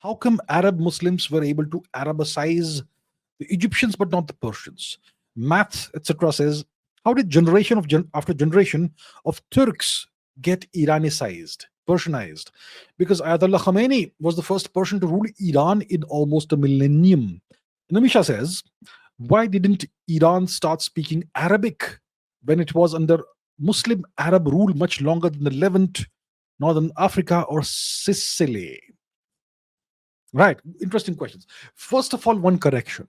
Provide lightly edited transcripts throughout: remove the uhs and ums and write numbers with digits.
How come Arab Muslims were able to Arabicize the Egyptians but not the Persians? Math, etc., says, how did generation of after generation of Turks get Iranicized, Persianized? Because Ayatollah Khamenei was the first Persian to rule Iran in almost a millennium. Namisha says, why didn't Iran start speaking Arabic when it was under Muslim Arab rule much longer than the Levant, Northern Africa, or Sicily? Right, interesting questions. First of all, one correction.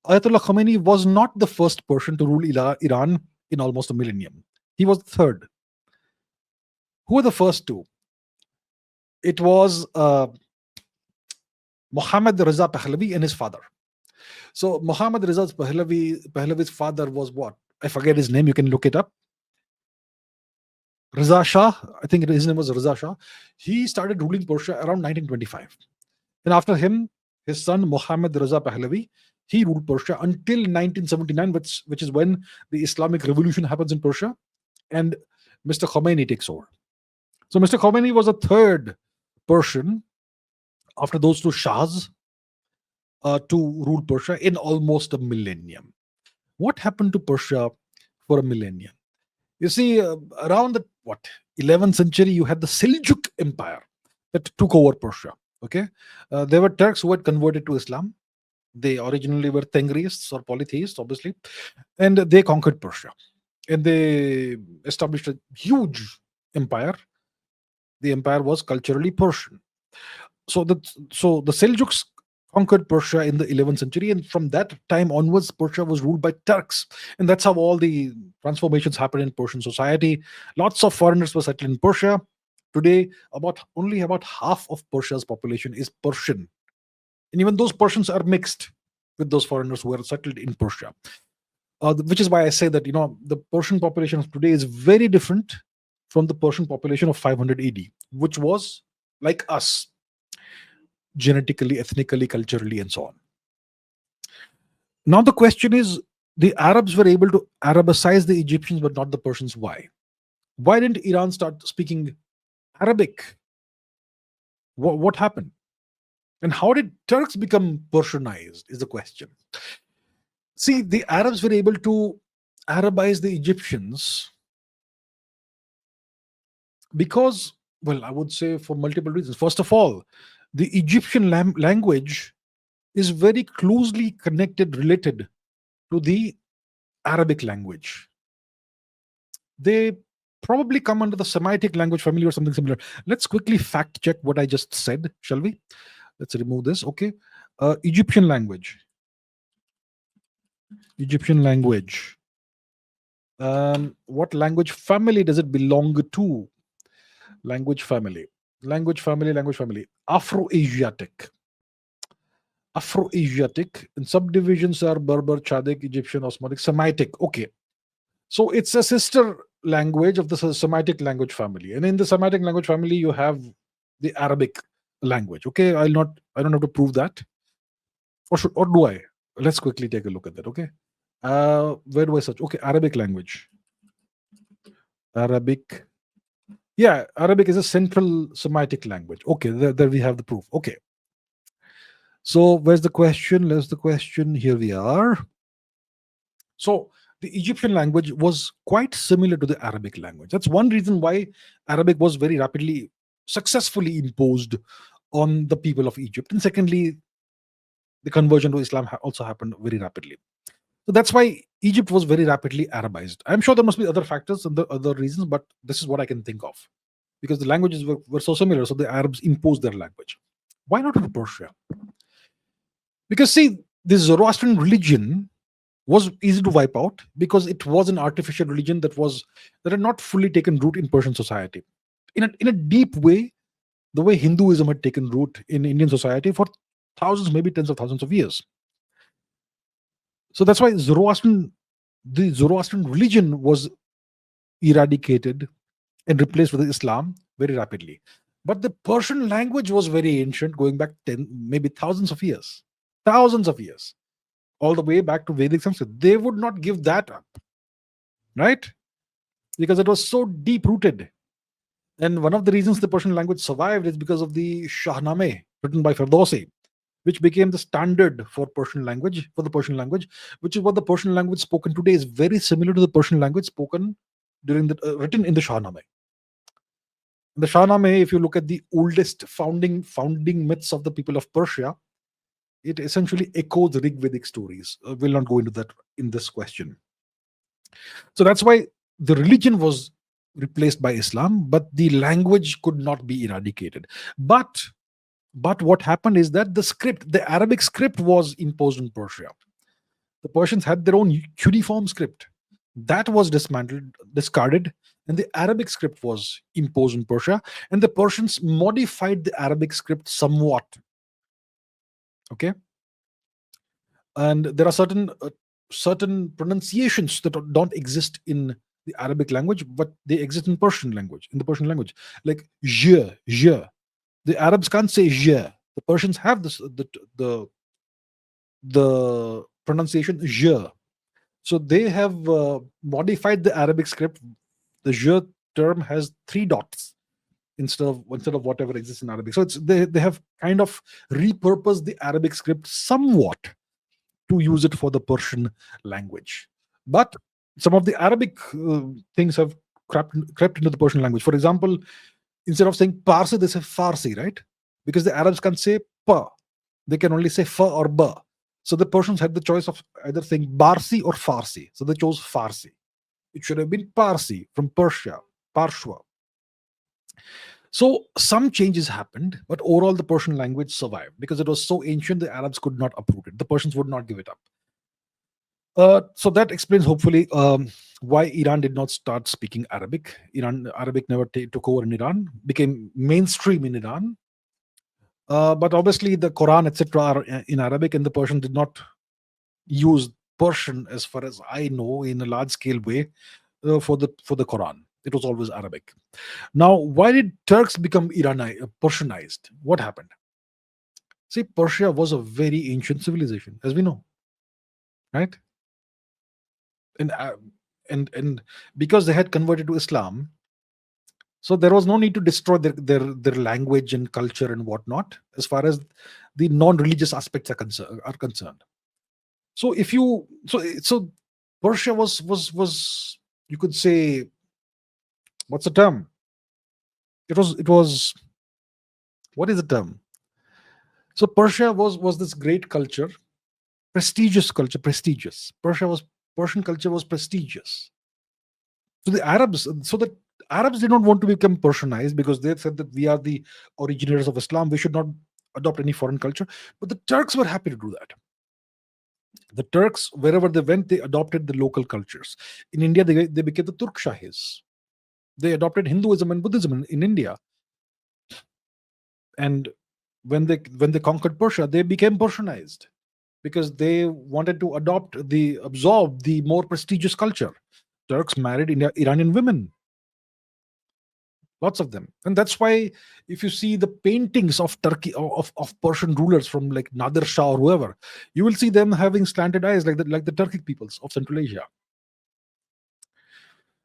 Ayatollah Khamenei was not the first Persian to rule Iran in almost a millennium. He was the third. Who were the first two? It was Muhammad Reza Pahlavi and his father. So Muhammad Reza Pahlavi's father was what? I forget his name. You can look it up. Reza Shah. I think his name was Reza Shah. He started ruling Persia around 1925. And after him, his son Muhammad Reza Pahlavi, he ruled Persia until 1979, which is when the Islamic Revolution happens in Persia, and Mr. Khomeini takes over. So Mr. Khomeini was a third Persian after those two Shahs to rule Persia in almost a millennium. What happened to Persia for a millennium? You see, around the 11th century, you had the Seljuk Empire that took over Persia. Okay, there were Turks who had converted to Islam. They originally were Tengriists or polytheists, obviously, and they conquered Persia, and they established a huge empire. The empire was culturally Persian. So the Seljuks conquered Persia in the 11th century, and from that time onwards, Persia was ruled by Turks, and that's how all the transformations happened in Persian society. Lots of foreigners were settled in Persia. Today, only about half of Persia's population is Persian, and even those Persians are mixed with those foreigners who are settled in Persia. Which is why I say that the Persian population of today is very different from the Persian population of 500 AD, which was like us, genetically, ethnically, culturally, and so on. Now the question is, the Arabs were able to Arabicize the Egyptians, but not the Persians. Why? Why didn't Iran start speaking Arabic? What happened? And how did Turks become Persianized is the question. See, the Arabs were able to Arabize the Egyptians because, well, I would say for multiple reasons. First of all, the Egyptian language is very closely related to the Arabic language. They probably come under the Semitic language family or something similar. Let's quickly fact check what I just said, shall we? Let's remove this. Okay. Egyptian language. What language family does it belong to? Language family. Afro-Asiatic. And subdivisions are Berber, Chadic, Egyptian, Osmantic, Semitic. Okay. So it's a sister language of the Semitic language family. And in the Semitic language family, you have the Arabic language. Okay. I don't have to prove that. Or do I? Let's quickly take a look at that. Okay. Where do I search? Okay. Arabic language. Yeah, Arabic is a central Semitic language. Okay, there we have the proof. Okay. So where's the question? Here we are. So the Egyptian language was quite similar to the Arabic language. That's one reason why Arabic was very rapidly, successfully imposed on the people of Egypt. And secondly, the conversion to Islam also happened very rapidly. So that's why Egypt was very rapidly Arabized. I'm sure there must be other factors and other reasons, but this is what I can think of. Because the languages were so similar, so the Arabs imposed their language. Why not in Persia? Because see, the Zoroastrian religion was easy to wipe out because it was an artificial religion that had not fully taken root in Persian society. In a deep way, the way Hinduism had taken root in Indian society for thousands, maybe tens of thousands of years. So that's why the Zoroastrian religion was eradicated and replaced with Islam very rapidly. But the Persian language was very ancient, going back maybe thousands of years, all the way back to Vedic Sanskrit. They would not give that up, right? Because it was so deep rooted. And one of the reasons the Persian language survived is because of the Shahnameh, written by Ferdowsi, which became the standard for Persian language, for the Persian language, which is what the Persian language spoken today is very similar to the Persian language spoken during the written in the Shahnameh. In the Shahnameh, if you look at the oldest founding myths of the people of Persia, it essentially echoes Rigvedic stories. We'll not go into that in this question. So that's why the religion was replaced by Islam, but the language could not be eradicated. But what happened is that the Arabic script was imposed in Persia. The Persians had their own cuneiform script. That was discarded, and the Arabic script was imposed in Persia, and the Persians modified the Arabic script somewhat. Okay? And there are certain pronunciations that don't exist in the Arabic language, but they exist in the Persian language, like je. The Arabs can't say je. The Persians have the pronunciation je. So they have modified the Arabic script. The je term has 3 dots instead of whatever exists in Arabic. So they have kind of repurposed the Arabic script somewhat to use it for the Persian language. But some of the Arabic things have crept into the Persian language. For example, instead of saying Parsi, they say Farsi, right? Because the Arabs can't say pa. They can only say fa or ba. So the Persians had the choice of either saying Barsi or Farsi. So they chose Farsi. It should have been Parsi from Persia, Parshwa. So some changes happened, but overall the Persian language survived because it was so ancient the Arabs could not uproot it. The Persians would not give it up. So that explains hopefully why Iran did not start speaking Arabic. Arabic never took over in Iran, became mainstream in Iran. But obviously the Quran, etc., are in Arabic, and the Persian did not use Persian, as far as I know, in a large scale way for the Quran. It was always Arabic. Now, why did Turks become Persianized? What happened? See, Persia was a very ancient civilization, as we know, right? And because they had converted to Islam, so there was no need to destroy their language and culture and whatnot, as far as the non-religious aspects are concerned. So so Persia was you could say, what's the term? It was what is the term? So Persia was this great culture, prestigious culture, prestigious. Persian culture was prestigious. So the Arabs did not want to become Persianized because they said that we are the originators of Islam. We should not adopt any foreign culture. But the Turks were happy to do that. The Turks, wherever they went, they adopted the local cultures. In India, they became the Turk Shahis. They adopted Hinduism and Buddhism in India. And when they conquered Persia, they became Persianized because they wanted to absorb the more prestigious culture. Turks married Iranian women, lots of them, and that's why if you see the paintings of Turkey of Persian rulers from like Nadir Shah or whoever, you will see them having slanted eyes like the Turkic peoples of Central Asia.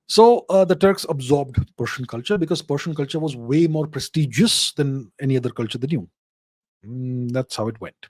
So the Turks absorbed Persian culture because Persian culture was way more prestigious than any other culture they knew. That's how it went.